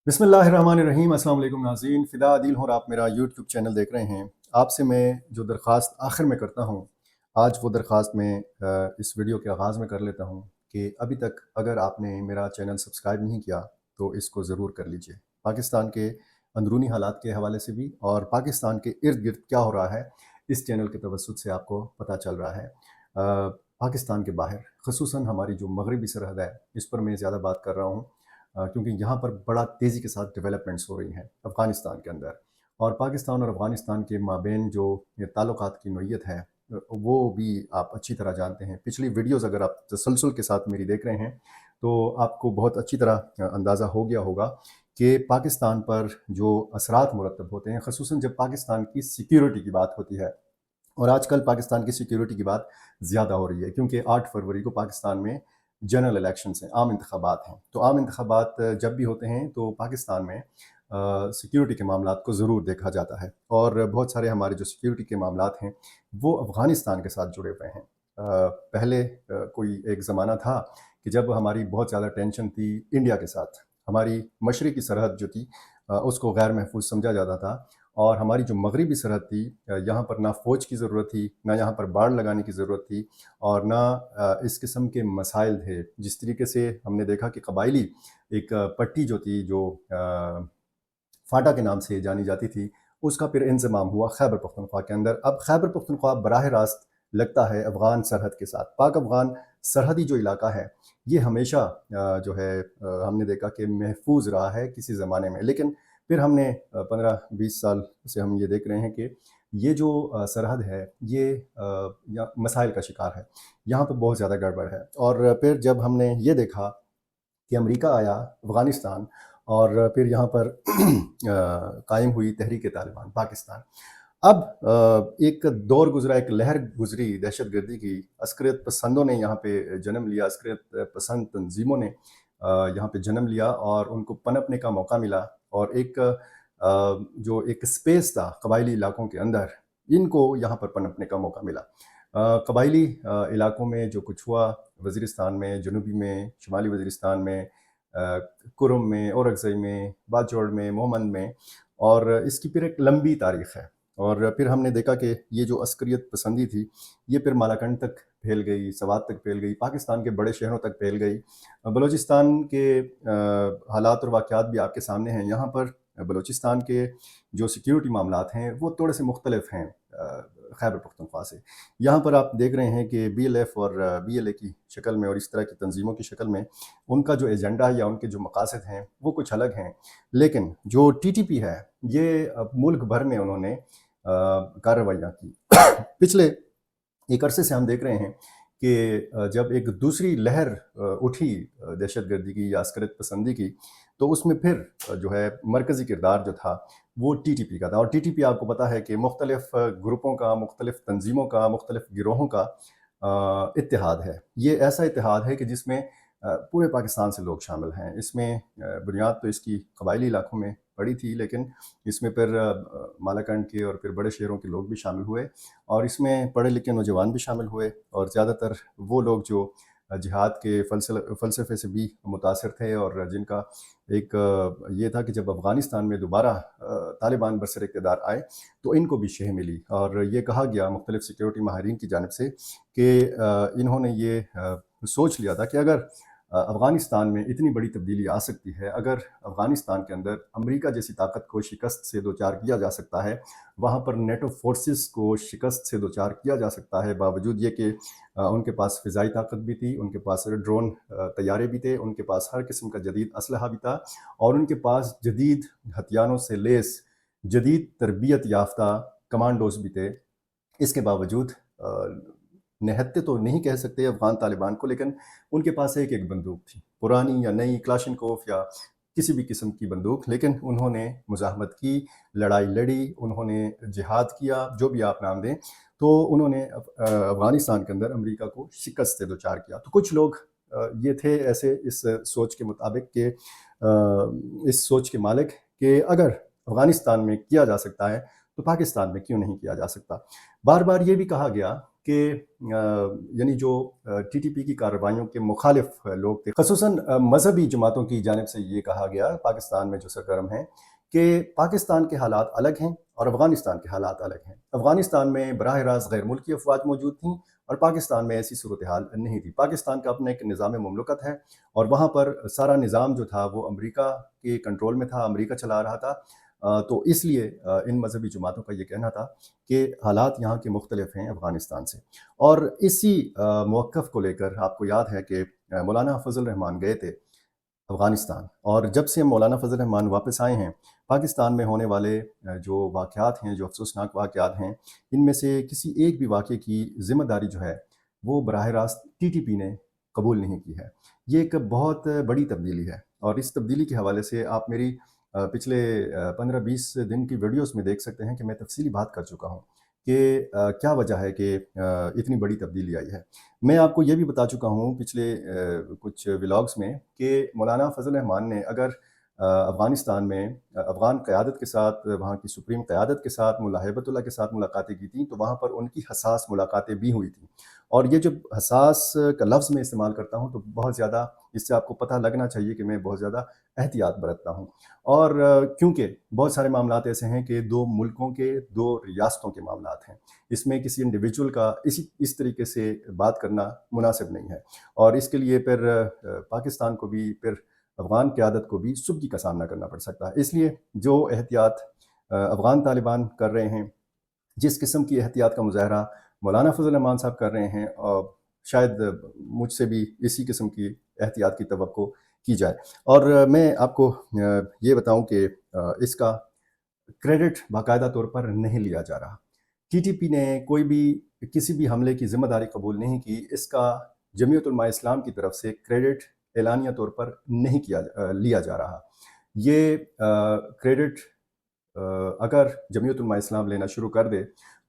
बिस्मिल्लाहिर्रहमानिर्रहीम। अस्सलाम वालेकुम नाज़रीन, फ़िदा आदिल हूँ और आप मेरा यूट्यूब चैनल देख रहे हैं। आपसे मैं जो दरख्वास्त आखिर में करता हूँ, आज वो दरख्वास्त मैं इस वीडियो के आगाज़ में कर लेता हूँ कि अभी तक अगर आपने मेरा चैनल सब्सक्राइब नहीं किया तो इसको ज़रूर कर लीजिए। पाकिस्तान के अंदरूनी हालात के हवाले से भी और पाकिस्तान के इर्द गिर्द क्या हो रहा है, इस चैनल के तवस्सुत से आपको पता चल रहा है। पाकिस्तान के बाहर ख़ुसूसन हमारी जो मगरबी सरहद है, इस पर मैं ज़्यादा बात कर रहा हूँ क्योंकि यहाँ पर बड़ा तेज़ी के साथ डेवलपमेंट्स हो रही हैं अफ़गानिस्तान के अंदर। और पाकिस्तान और अफ़गानिस्तान के माबेन जो ये ताल्लुकात की नोयत है, वो भी आप अच्छी तरह जानते हैं। पिछली वीडियोज़ अगर आप तसलसल के साथ मेरी देख रहे हैं तो आपको बहुत अच्छी तरह अंदाज़ा हो गया होगा कि पाकिस्तान पर जो असरात मुरतब होते हैं, ख़ुसूसन जब पाकिस्तान की सिक्योरिटी की बात होती है। और आजकल पाकिस्तान की सिक्योरिटी की बात ज़्यादा हो रही है क्योंकि 8 फरवरी को पाकिस्तान में जनरल इलेक्शंस हैं, आम इंतखाबात हैं। तो आम इंतखाबात जब भी होते हैं तो पाकिस्तान में सिक्योरिटी के मामलात को ज़रूर देखा जाता है और बहुत सारे हमारे जो सिक्योरिटी के मामलात हैं वो अफ़गानिस्तान के साथ जुड़े हुए हैं। पहले कोई एक ज़माना था कि जब हमारी बहुत ज़्यादा टेंशन थी इंडिया के साथ, हमारी मशरक़ी सरहद जो थी उसको गैर महफूज़ समझा जाता था और हमारी जो मगरबी सरहद थी यहाँ पर ना फ़ौज की ज़रूरत थी, ना यहाँ पर बाड़ लगाने की ज़रूरत थी और ना इस किस्म के मसाइल थे। जिस तरीके से हमने देखा कि कबायली एक पट्टी जो थी जो फाटा के नाम से जानी जाती थी, उसका फिर इंज़माम हुआ खैबर पख्तूनख्वा के अंदर। अब खैबर पख्तूनख्वा बराह रास्त लगता है अफ़गान सरहद के साथ। पाक अफ़गान सरहदी जो इलाका है, ये हमेशा जो है हमने देखा कि महफूज़ रहा है किसी ज़माने में। लेकिन फिर हमने 15-20 साल से हम ये देख रहे हैं कि ये जो सरहद है, ये मसाइल का शिकार है। यहाँ पे बहुत ज़्यादा गड़बड़ है और फिर जब हमने ये देखा कि अमेरिका आया अफ़गानिस्तान और फिर यहाँ पर कायम हुई तहरीक तालिबान पाकिस्तान। अब एक दौर गुज़रा, एक लहर गुज़री दहशतगर्दी की। अस्करियत पसंदों ने यहाँ पे जन्म लिया, अस्करियत पसंद तंजीमों ने यहाँ पे जन्म लिया और उनको पनपने का मौका मिला और एक जो एक स्पेस था कबायली इलाकों के अंदर, इनको यहाँ पर पनपने का मौका मिला। कबायली इलाकों में जो कुछ हुआ, वज़ीरिस्तान में, जनूबी में, शुमाली वज़ीरिस्तान में, कुरुम में, औरकज़ई में, बाजौड़ में, मोहमंद में, और इसकी फिर एक लंबी तारीख़ है। और फिर हमने देखा कि ये जो अस्करियत पसंदी थी, ये फिर मालाकंड तक फैल गई, सवात तक फैल गई, पाकिस्तान के बड़े शहरों तक फैल गई। बलूचिस्तान के हालात और वाक़यात भी आपके सामने हैं। यहाँ पर बलूचिस्तान के जो सिक्योरिटी मामलात हैं, वो थोड़े से मुख्तलिफ हैं खैबर पख्तूनख्वा से। यहाँ पर आप देख रहे हैं कि BLF और BLA की शक्ल में और इस तरह की तंजीमों की शक्ल में उनका जो एजेंडा है या उनके जो मकासद हैं वो कुछ अलग हैं। लेकिन जो TTP है, ये मुल्क भर में उन्होंने कार्रवाइयाँ की। पिछले एक अरसे से हम देख रहे हैं कि जब एक दूसरी लहर उठी दहशतगर्दी की या अस्करियत पसंदी की, तो उसमें फिर जो है मरकज़ी किरदार जो था वो TTP का था। और TTP आपको पता है कि मुख्तलिफ़ ग्रुपों का, मुख्तलिफ़ तंजीमों का, मुख्तलिफ़ गिरोहों का इत्तेहाद है। ये ऐसा इत्तेहाद है कि जिसमें पूरे पाकिस्तान से लोग शामिल हैं। इसमें बुनियाद तो इसकी कबायली इलाकों में पड़ी थी, लेकिन इसमें फिर मालाकंड के और फिर बड़े शहरों के लोग भी शामिल हुए और इसमें पढ़े लिखे नौजवान भी शामिल हुए और ज़्यादातर वो लोग जो जिहाद के फ़लसफ़े से भी मुतासिर थे और जिनका एक ये था कि जब अफ़गानिस्तान में दोबारा तालिबान बरसर इक़्तिदार आए तो इनको भी शह मिली। और ये कहा गया मुख्तलिफ़ सिक्योरिटी माहिरीन की जानिब से कि इन्होंने ये सोच लिया था कि अगर अफ़गानिस्तान में इतनी बड़ी तब्दीली आ सकती है, अगर अफ़गानिस्तान के अंदर अमेरिका जैसी ताकत को शिकस्त से दो चार किया जा सकता है, वहाँ पर नेटो फोर्सेस को शिकस्त से दो चार किया जा सकता है, बावजूद ये कि उनके पास फ़िज़ाई ताकत भी थी, उनके पास ड्रोन तैयारे भी थे, उनके पास हर किस्म का जदीद असलहा भी था और उनके पास जदीद हथियारों से लैस जदीद तरबियत याफ्ता कमांडोज़ भी थे। इसके बावजूद निहत्ते तो नहीं कह सकते अफ़गान तालिबान को, लेकिन उनके पास एक एक बंदूक थी, पुरानी या नई क्लाशनकोफ या किसी भी किस्म की बंदूक, लेकिन उन्होंने मुज़ाहमत की, लड़ाई लड़ी, उन्होंने जिहाद किया, जो भी आप नाम दें। तो उन्होंने अफ़गानिस्तान के अंदर अमेरिका को शिकस्त से दो चार किया। तो कुछ लोग ये थे ऐसे इस सोच के मुताबिक कि इस सोच के मालिक कि अगर अफ़गानिस्तान में किया जा सकता है तो पाकिस्तान में क्यों नहीं किया जा सकता। बार बार ये भी कहा गया کہ یعنی جو ٹی ٹی پی کی کارروائیوں کے مخالف لوگ تھے، خصوصاً مذہبی جماعتوں کی جانب سے یہ کہا گیا پاکستان میں جو سرگرم ہیں کہ پاکستان کے حالات الگ ہیں اور افغانستان کے حالات الگ ہیں۔ افغانستان میں براہ راست غیر ملکی افواج موجود تھیں اور پاکستان میں ایسی صورتحال نہیں تھی۔ پاکستان کا اپنا ایک نظام مملکت ہے اور وہاں پر سارا نظام جو تھا وہ امریکہ کے کنٹرول میں تھا، امریکہ چلا رہا تھا۔ تو اس لیے ان مذہبی جماعتوں کا یہ کہنا تھا کہ حالات یہاں کے مختلف ہیں افغانستان سے، اور اسی موقف کو لے کر آپ کو یاد ہے کہ مولانا فضل الرحمان گئے تھے افغانستان، اور جب سے مولانا فضل الرحمان واپس آئے ہیں، پاکستان میں ہونے والے جو واقعات ہیں، جو افسوسناک واقعات ہیں، ان میں سے کسی ایک بھی واقعے کی ذمہ داری جو ہے وہ براہ راست ٹی ٹی پی نے قبول نہیں کی ہے۔ یہ ایک بہت بڑی تبدیلی ہے، اور اس تبدیلی کے حوالے سے آپ میری پچھلے 15-20 دن کی ویڈیوز میں دیکھ سکتے ہیں کہ میں تفصیلی بات کر چکا ہوں کہ کیا وجہ ہے کہ اتنی بڑی تبدیلی آئی ہے۔ میں آپ کو یہ بھی بتا چکا ہوں پچھلے کچھ ولاگز میں کہ مولانا فضل الرحمان نے اگر افغانستان میں افغان قیادت کے ساتھ، وہاں کی سپریم قیادت کے ساتھ، ملا ہیبت اللہ کے ساتھ ملاقاتیں کی تھیں، تو وہاں پر ان کی حساس ملاقاتیں بھی ہوئی تھیں۔ اور یہ جب حساس کا لفظ میں استعمال کرتا ہوں تو بہت زیادہ اس سے آپ کو پتہ لگنا چاہیے کہ میں بہت زیادہ احتیاط برتتا ہوں، اور کیونکہ بہت سارے معاملات ایسے ہیں کہ دو ملکوں کے، دو ریاستوں کے معاملات ہیں، اس میں کسی انڈیویجول کا اس طریقے سے بات کرنا مناسب نہیں ہے، اور اس کے لیے پھر پاکستان کو بھی، پھر افغان قیادت کو بھی سبکی کا سامنا کرنا پڑ سکتا ہے۔ اس لیے جو احتیاط افغان طالبان کر رہے ہیں، جس قسم کی احتیاط کا مظاہرہ مولانا فضل الرحمان صاحب کر رہے ہیں، شاید مجھ سے بھی اسی قسم کی احتیاط کی توقع کی جائے۔ اور میں آپ کو یہ بتاؤں کہ اس کا کریڈٹ باقاعدہ طور پر نہیں لیا جا رہا۔ ٹی ٹی پی نے کوئی بھی کسی بھی حملے کی ذمہ داری قبول نہیں کی۔ اس کا جمعیت علماء اسلام کی طرف سے کریڈٹ اعلانیہ طور پر نہیں لیا جا رہا۔ یہ کریڈٹ اگر جمعیت علماء اسلام لینا شروع کر دے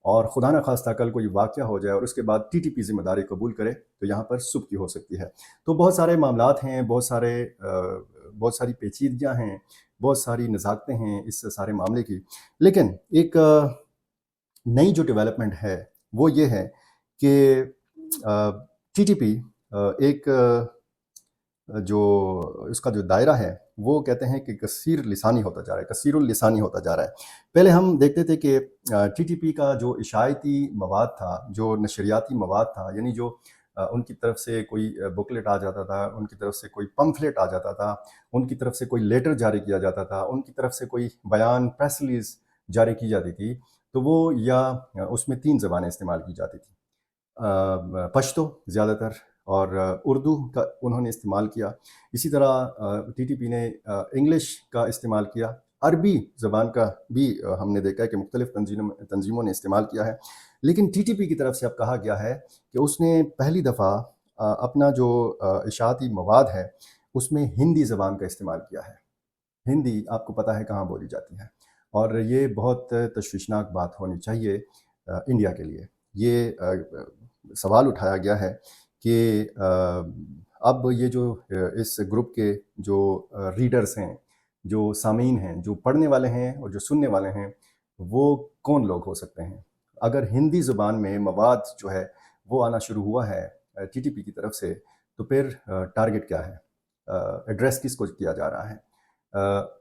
اور خدا نخواستہ کل کوئی واقعہ ہو جائے اور اس کے بعد ٹی ٹی پی ذمہ داری قبول کرے تو یہاں پر سبکی ہو سکتی ہے۔ تو بہت سارے معاملات ہیں، بہت ساری پیچیدگیاں ہیں، بہت ساری نزاکتیں ہیں اس سارے معاملے کی، لیکن ایک نئی جو ڈیولپمنٹ ہے وہ یہ ہے کہ ٹی ٹی پی ایک جو اس کا جو دائرہ ہے وہ کہتے ہیں کہ کثیر لسانی ہوتا جا رہا ہے، کثیر اللسانی ہوتا جا رہا ہے۔ پہلے ہم دیکھتے تھے کہ ٹی ٹی پی کا جو اشاعتی مواد تھا، جو نشریاتی مواد تھا، یعنی جو ان کی طرف سے کوئی بکلیٹ آ جاتا تھا، ان کی طرف سے کوئی پمفلیٹ آ جاتا تھا، ان کی طرف سے کوئی لیٹر جاری کیا جاتا تھا، ان کی طرف سے کوئی بیان، پریس ریلیز جاری کی جاتی تھی، تو وہ یا اس میں 3 زبانیں استعمال کی جاتی تھیں، پشتو زیادہ تر اور اردو کا انہوں نے استعمال کیا۔ اسی طرح ٹی ٹی پی نے انگلش کا استعمال کیا، عربی زبان کا بھی ہم نے دیکھا ہے کہ مختلف تنظیموں نے استعمال کیا ہے، لیکن ٹی ٹی پی کی طرف سے اب کہا گیا ہے کہ اس نے پہلی دفعہ اپنا جو اشاعتی مواد ہے اس میں ہندی زبان کا استعمال کیا ہے۔ ہندی آپ کو پتہ ہے کہاں بولی جاتی ہے، اور یہ بہت تشویشناک بات ہونی چاہیے انڈیا کے لیے۔ یہ سوال اٹھایا گیا ہے کہ اب یہ جو اس گروپ کے جو ریڈرز ہیں، جو سامعین ہیں، جو پڑھنے والے ہیں اور جو سننے والے ہیں، وہ کون لوگ ہو سکتے ہیں؟ اگر ہندی زبان میں مواد جو ہے وہ آنا شروع ہوا ہے ٹی ٹی پی کی طرف سے، تو پھر ٹارگٹ کیا ہے؟ ایڈریس کس کو کیا جا رہا ہے؟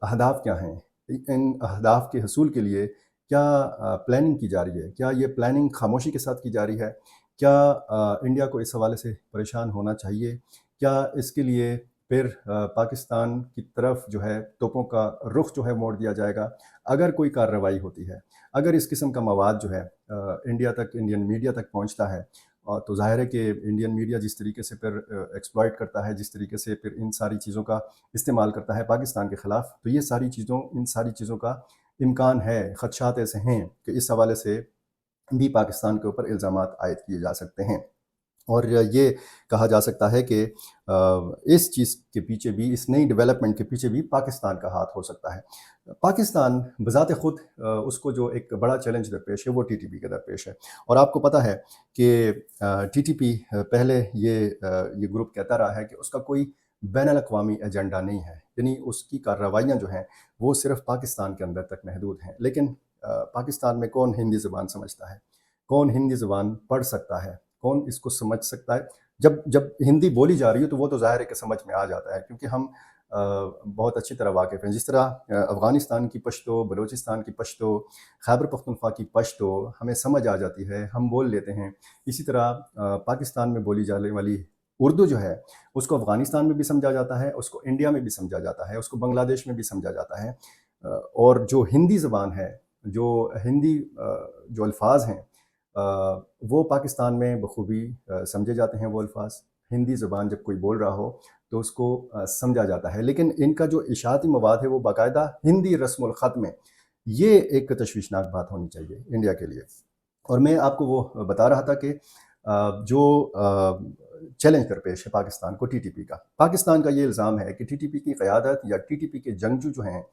اہداف کیا ہیں؟ ان اہداف کے حصول کے لیے کیا پلاننگ کی جا رہی ہے؟ کیا یہ پلاننگ خاموشی کے ساتھ کی جا رہی ہے؟ کیا انڈیا کو اس حوالے سے پریشان ہونا چاہیے؟ کیا اس کے لیے پھر پاکستان کی طرف جو ہے توپوں کا رخ جو ہے موڑ دیا جائے گا اگر کوئی کارروائی ہوتی ہے؟ اگر اس قسم کا مواد جو ہے انڈیا تک، انڈین میڈیا تک پہنچتا ہے، تو ظاہر ہے کہ انڈین میڈیا جس طریقے سے پھر ایکسپلائٹ کرتا ہے، جس طریقے سے پھر ان ساری چیزوں کا استعمال کرتا ہے پاکستان کے خلاف، تو یہ ان ساری چیزوں کا امکان ہے، خدشات ایسے ہیں کہ اس حوالے سے بھی پاکستان کے اوپر الزامات عائد کیے جا سکتے ہیں، اور یہ کہا جا سکتا ہے کہ اس چیز کے پیچھے بھی، اس نئی ڈیولپمنٹ کے پیچھے بھی پاکستان کا ہاتھ ہو سکتا ہے۔ پاکستان بذات خود اس کو جو ایک بڑا چیلنج درپیش ہے وہ ٹی ٹی پی کے درپیش ہے، اور آپ کو پتہ ہے کہ ٹی ٹی پی پہلے یہ گروپ کہتا رہا ہے کہ اس کا کوئی بین الاقوامی ایجنڈا نہیں ہے، یعنی اس کی کارروائیاں جو ہیں وہ صرف پاکستان کے اندر تک محدود ہیں، لیکن پاکستان میں کون ہندی زبان سمجھتا ہے؟ कौन हिंदी ज़ुबान पढ़ सकता है, कौन इसको समझ सकता है। जब जब हिंदी बोली जा रही हो तो वो तो ज़ाहिर है कि समझ में आ जाता है, क्योंकि हम बहुत अच्छी तरह वाकिफ़ हैं। जिस तरह अफ़गानिस्तान की पश्तो, बलूचिस्तान की पश्तो, खैबर पख्तूनख्वा की पश्तो हमें समझ आ जाती है, हम बोल लेते हैं। इसी तरह पाकिस्तान में बोली जाने वाली उर्दू जो है, उसको अफ़गानिस्तान में भी समझा जाता है, उसको इंडिया में भी समझा जाता है, उसको बांग्लादेश में भी समझा जाता है। और जो हिंदी ज़बान है, जो हिंदी जो अल्फ़ाظ हैं, वो पाकिस्तान में बखूबी समझे जाते हैं वो अल्फ़ाज़। हिंदी ज़बान जब कोई बोल रहा हो तो उसको समझा जाता है, लेकिन इनका जो इशाअती मवाद है वो बाकायदा हिंदी रस्मुल ख़त में, ये एक तशवीशनाक बात होनी चाहिए इंडिया के लिए। और मैं आपको वो बता रहा था कि जो चैलेंज दरपेश है पाकिस्तान को टीटीपी का। पाकिस्तान का ये इल्ज़ाम है कि टीटीपी की क़यादत या टीटीपी के जंगजू जो हैं,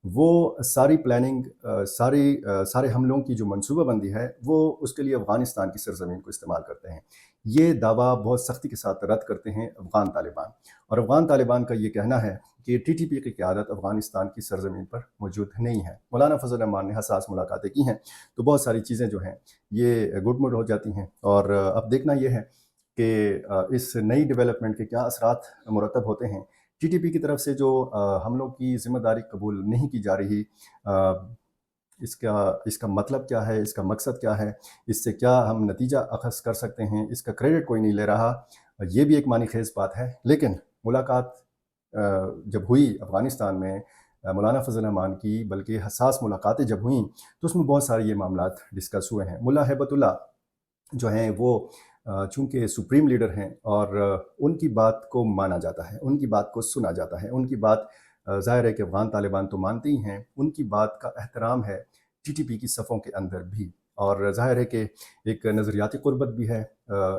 वो सारी प्लानिंग, सारे हमलों की जो मनसूबाबंदी है, वो उसके लिए अफ़गानिस्तान की सरज़मीन को इस्तेमाल करते हैं। ये दावा बहुत सख्ती के साथ रद्द करते हैं अफ़गान तालिबान, और अफ़गान तालिबान का ये कहना है कि टीटीपी की क़यादत अफ़गानिस्तान की सरज़मीन पर मौजूद नहीं है। मौलाना फ़ज़ल रहमान ने हसास मुलाकातें की हैं, तो बहुत सारी चीज़ें जो हैं ये गुडमुड हो जाती हैं। और अब देखना ये है कि इस नई डेवलपमेंट के क्या असरात मुरतब होते हैं। टीटीपी की तरफ से जो हमलों की ज़िम्मेदारी कबूल नहीं की जा रही, इसका इसका मतलब क्या है, इसका मकसद क्या है, इससे क्या हम नतीजा अख़ज़ कर सकते हैं, इसका क्रेडिट कोई नहीं ले रहा। ये भी एक मानी खेज़ बात है। लेकिन मुलाकात जब हुई अफ़गानिस्तान में मौलाना फ़ज़ल रहमान की, बल्कि हसास मुलाकातें जब हुईं, तो उसमें बहुत सारे ये मामलात डिस्कस हुए हैं। मुल्ला हैबतुल्लाह जो हैं वो चूँकि सुप्रीम लीडर हैं, और उनकी बात को माना जाता है, उनकी बात को सुना जाता है, उनकी बात ज़ाहिर है कि अफ़गान तालिबान तो मानते ही हैं, उनकी बात का एहतराम है टीटीपी की सफ़ों के अंदर भी। और ज़ाहिर है कि एक नज़रियाती क़ुर्बत भी है,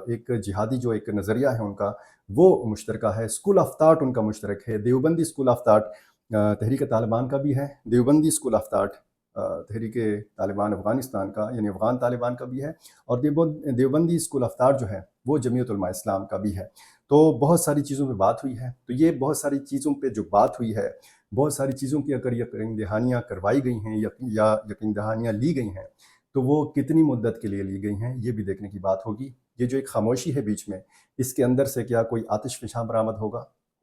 एक जिहादी जो एक नज़रिया है उनका, वो मुश्तरका है। स्कूल ऑफ थाट उनका मुश्तरक है। देवबंदी स्कूल ऑफ थाट तहरीक तालिबान का भी है। देवबंदी स्कूल ऑफ थाट तहरीक तालिबान अफ़गानिस्तान का, यानी अफ़गान तालिबान का भी है। और देवबंदी स्कूल ऑफ थाट जो है वो जमीयत उलमा इस्लाम का भी है। तो बहुत सारी चीज़ों पे बात हुई है। तो ये बहुत सारी चीज़ों पे जो बात हुई है, बहुत सारी चीज़ों की अगर यकीन दहानियाँ करवाई गई हैं या यकीन दहानियाँ ली गई हैं, तो वो कितनी मुद्दत के लिए ली गई हैं, ये भी देखने की बात होगी। ये जो एक खामोशी है बीच में, इसके अंदर से क्या कोई आतिशफ़शां बरामद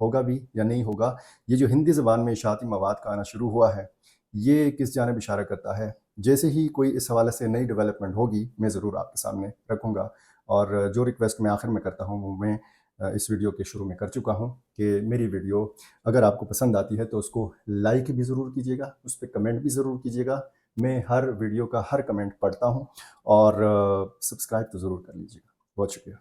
होगा भी या नहीं होगा। ये जो हिंदी ज़बान में इशाअती मवाद का आना शुरू हुआ है, ये किस जानिब इशारा करता है। जैसे ही कोई इस हवाले से नई डेवलपमेंट होगी, मैं ज़रूर आपके सामने रखूँगा। और जो रिक्वेस्ट मैं आखिर में करता हूँ, वो मैं इस वीडियो के शुरू में कर चुका हूँ कि मेरी वीडियो अगर आपको पसंद आती है तो उसको लाइक भी ज़रूर कीजिएगा, उस पे कमेंट भी ज़रूर कीजिएगा। मैं हर वीडियो का हर कमेंट पढ़ता हूँ, और सब्सक्राइब तो ज़रूर कर लीजिएगा। बहुत शुक्रिया।